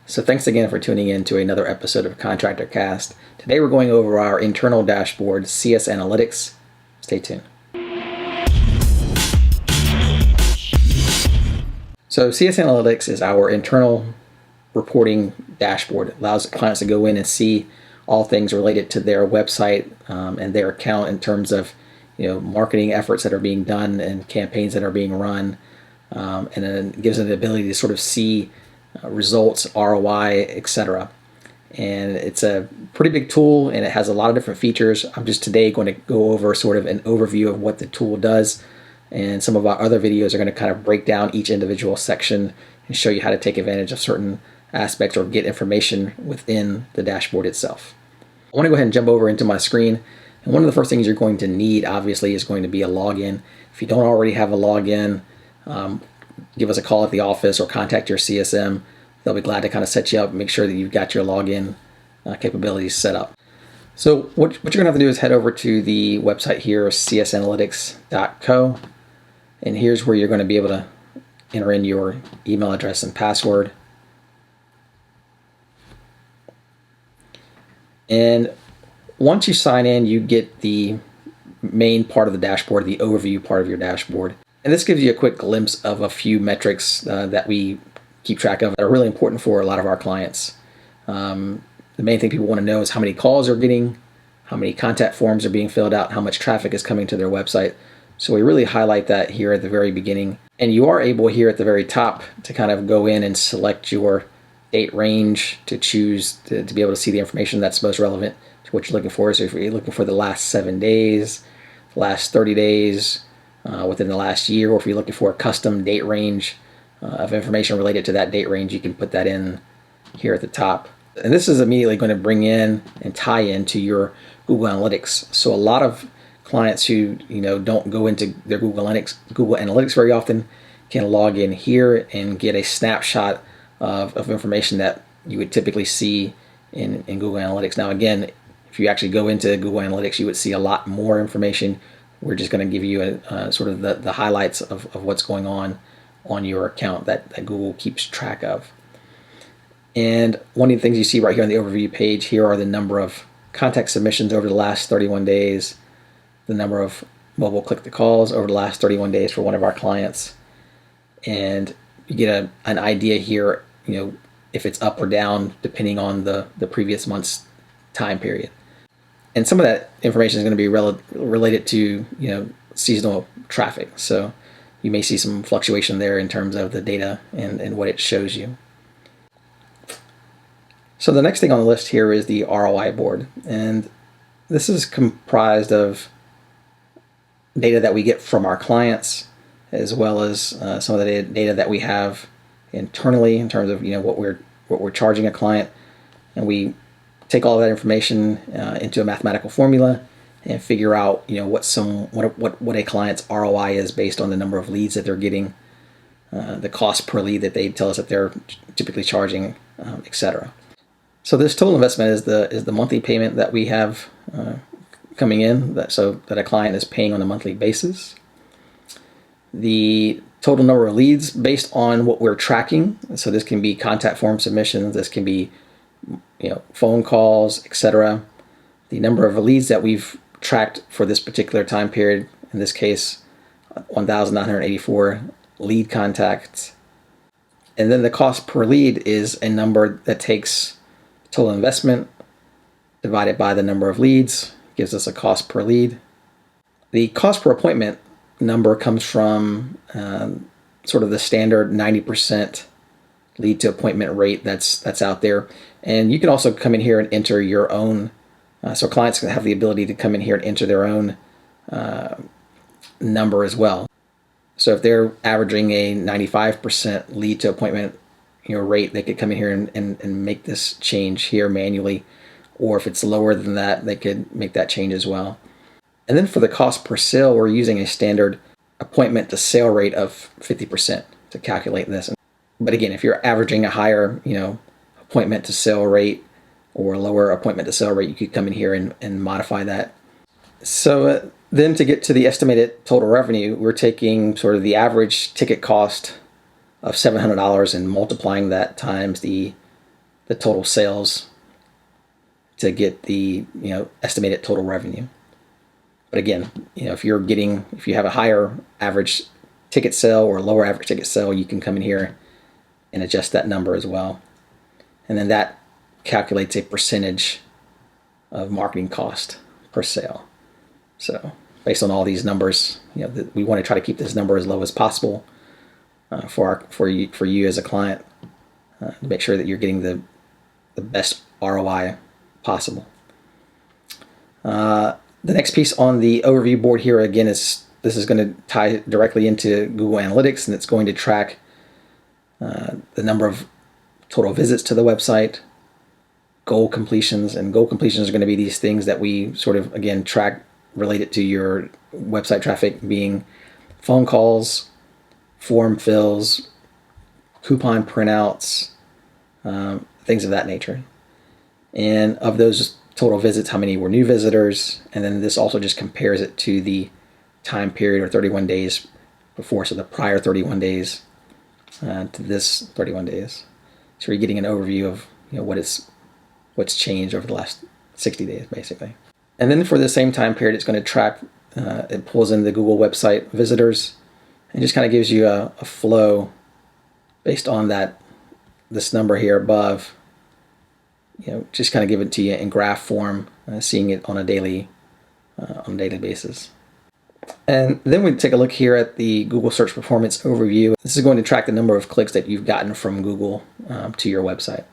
So thanks again for tuning in to another episode of Contractor Cast. Today we're going over our internal dashboard, CS Analytics. Stay tuned. So CS Analytics is our internal reporting dashboard. It allows clients to go in and see all things related to their website and their account in terms of marketing efforts that are being done and campaigns that are being run, and then gives them the ability to sort of see results, ROI, etc. And it's a pretty big tool, and it has a lot of different features. I'm just today going to go over sort of an overview of what the tool does, and some of our other videos are going to kind of break down each individual section and show you how to take advantage of certain aspects or get information within the dashboard itself. I want to go ahead and jump over into my screen, and one of the first things you're going to need obviously is going to be a login. If you don't already have a login, give us a call at the office or contact your CSM. They'll be glad to kind of set you up and make sure that you've got your login capabilities set up. So what you're going to have to do is head over to the website here, csanalytics.co, and here's where you're going to be able to enter in your email address and password. And once you sign in, you get the main part of the dashboard, the overview part of your dashboard. And this gives you a quick glimpse of a few metrics that we keep track of that are really important for a lot of our clients. The main thing people want to know is how many calls they're getting, how many contact forms are being filled out, how much traffic is coming to their website. So we really highlight that here at the very beginning. And you are able here at the very top to kind of go in and select your date range to choose to be able to see the information that's most relevant to what you're looking for. So if you're looking for the last 7 days, the last 30 days, within the last year, or if you're looking for a custom date range of information related to that date range, you can put that in here at the top. And this is immediately going to bring in and tie into your Google Analytics. So a lot of clients who don't go into their Google Analytics very often can log in here and get a snapshot of information that you would typically see in Google Analytics. Now again, if you actually go into Google Analytics, you would see a lot more information. We're just going to give you sort of the highlights of what's going on your account that Google keeps track of. And one of the things you see right here on the overview page here are the number of contact submissions over the last 31 days, the number of mobile click-to-calls over the last 31 days for one of our clients. And you get an idea here, if it's up or down depending on the previous month's time period. And some of that information is going to be related to seasonal traffic. So you may see some fluctuation there in terms of the data and what it shows you. So the next thing on the list here is the ROI Board. And this is comprised of data that we get from our clients, as well as some of the data that we have internally in terms of what we're charging a client. And we take all of that information into a mathematical formula and figure out what a client's ROI is based on the number of leads that they're getting, the cost per lead that they tell us that they're typically charging, etc. So this total investment is the monthly payment that we have coming in, that a client is paying on a monthly basis. The total number of leads based on what we're tracking. So this can be contact form submissions, this can be phone calls, etc. The number of leads that we've tracked for this particular time period, in this case 1,984 lead contacts. And then the cost per lead is a number that takes total investment divided by the number of leads, gives us a cost per lead. The cost per appointment number comes from sort of the standard 90% lead to appointment rate that's out there. And you can also come in here and enter your own, so clients can have the ability to come in here and enter their own number as well. So if they're averaging a 95% lead to appointment rate, they could come in here and make this change here manually. Or if it's lower than that, they could make that change as well. And then for the cost per sale, we're using a standard appointment to sale rate of 50% to calculate this. But again, if you're averaging a higher, appointment to sale rate or lower appointment to sale rate, you could come in here and modify that. So then to get to the estimated total revenue, we're taking sort of the average ticket cost of $700 and multiplying that times the the total sales to get the estimated total revenue. But again, if you have a higher average ticket sale or lower average ticket sale, you can come in here and adjust that number as well. And then that calculates a percentage of marketing cost per sale. So based on all these numbers, we want to try to keep this number as low as possible for you as a client, to make sure that you're getting the best ROI possible. The next piece on the overview board here, again, this is going to tie directly into Google Analytics, and it's going to track the number of total visits to the website, goal completions, and goal completions are going to be these things that we sort of, again, track related to your website traffic, being phone calls, form fills, coupon printouts, things of that nature. And of those total visits, how many were new visitors, and then this also just compares it to the time period, or 31 days before, so the prior 31 days to this 31 days. So you're getting an overview of what's changed over the last 60 days, basically. And then for the same time period, it's going to track, it pulls in the Google website visitors, and just kind of gives you a flow based on this number here above. Just kind of give it to you in graph form, seeing it on a daily basis. And then we take a look here at the Google Search Performance Overview. This is going to track the number of clicks that you've gotten from Google to your website.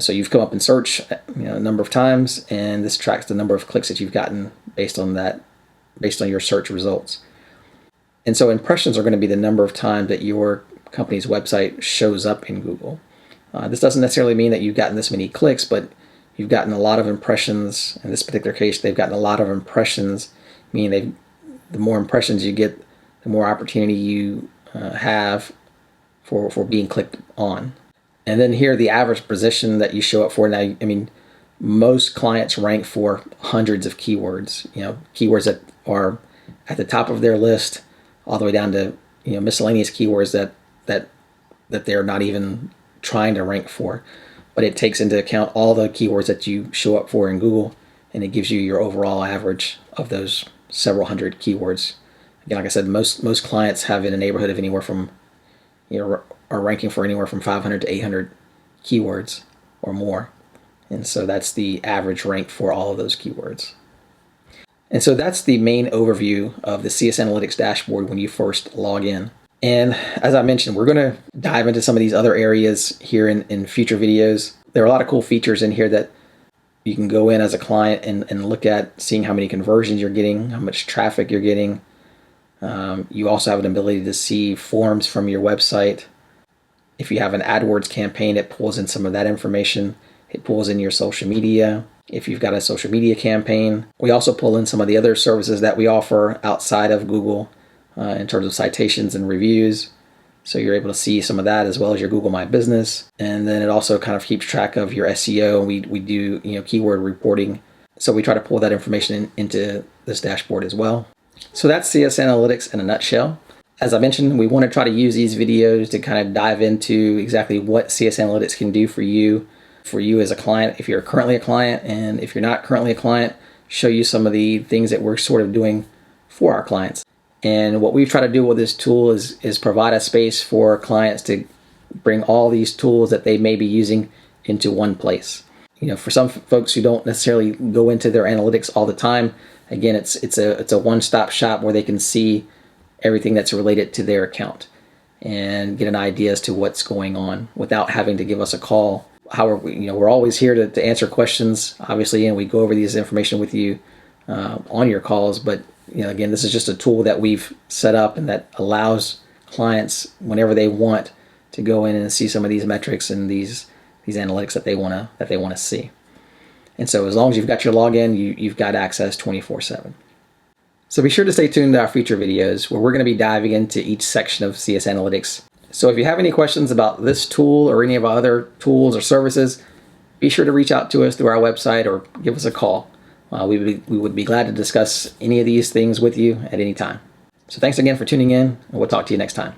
So you've come up in search a number of times, and this tracks the number of clicks that you've gotten based on your search results. And so impressions are going to be the number of times that your company's website shows up in Google. This doesn't necessarily mean that you've gotten this many clicks, but you've gotten a lot of impressions. In this particular case, they've gotten a lot of impressions, meaning the more impressions you get, the more opportunity you have for being clicked on. And then here, the average position that you show up for. Now, most clients rank for hundreds of keywords, keywords that are at the top of their list, all the way down to miscellaneous keywords that they're not even trying to rank for. But it takes into account all the keywords that you show up for in Google, and it gives you your overall average of those several hundred keywords. Again, like I said, most clients have in a neighborhood of anywhere from, are ranking for anywhere from 500 to 800 keywords or more. And so that's the average rank for all of those keywords. And so that's the main overview of the CS Analytics dashboard when you first log in. And as I mentioned, we're going to dive into some of these other areas here in future videos. There are a lot of cool features in here that you can go in as a client and look at, seeing how many conversions you're getting, how much traffic you're getting. You also have an ability to see forms from your website. If you have an AdWords campaign, it pulls in some of that information. It pulls in your social media. If you've got a social media campaign, we also pull in some of the other services that we offer outside of Google in terms of citations and reviews. So you're able to see some of that, as well as your Google My Business. And then it also kind of keeps track of your SEO. We do keyword reporting. So we try to pull that information into this dashboard as well. So that's CS Analytics in a nutshell. As I mentioned, we want to try to use these videos to kind of dive into exactly what CS Analytics can do for you as a client, if you're currently a client, and if you're not currently a client, show you some of the things that we're sort of doing for our clients. And what we've tried to do with this tool is provide a space for clients to bring all these tools that they may be using into one place. For some folks who don't necessarily go into their analytics all the time, again, it's a one-stop shop where they can see everything that's related to their account and get an idea as to what's going on without having to give us a call. We're always here to answer questions, obviously, and we go over these information with you on your calls. But again, this is just a tool that we've set up and that allows clients, whenever they want, to go in and see some of these metrics and these analytics that they want to see. And so, as long as you've got your login, you've got access 24/7. So be sure to stay tuned to our future videos, where we're going to be diving into each section of CS Analytics. So if you have any questions about this tool or any of our other tools or services, be sure to reach out to us through our website or give us a call. We would be glad to discuss any of these things with you at any time. So thanks again for tuning in, and we'll talk to you next time.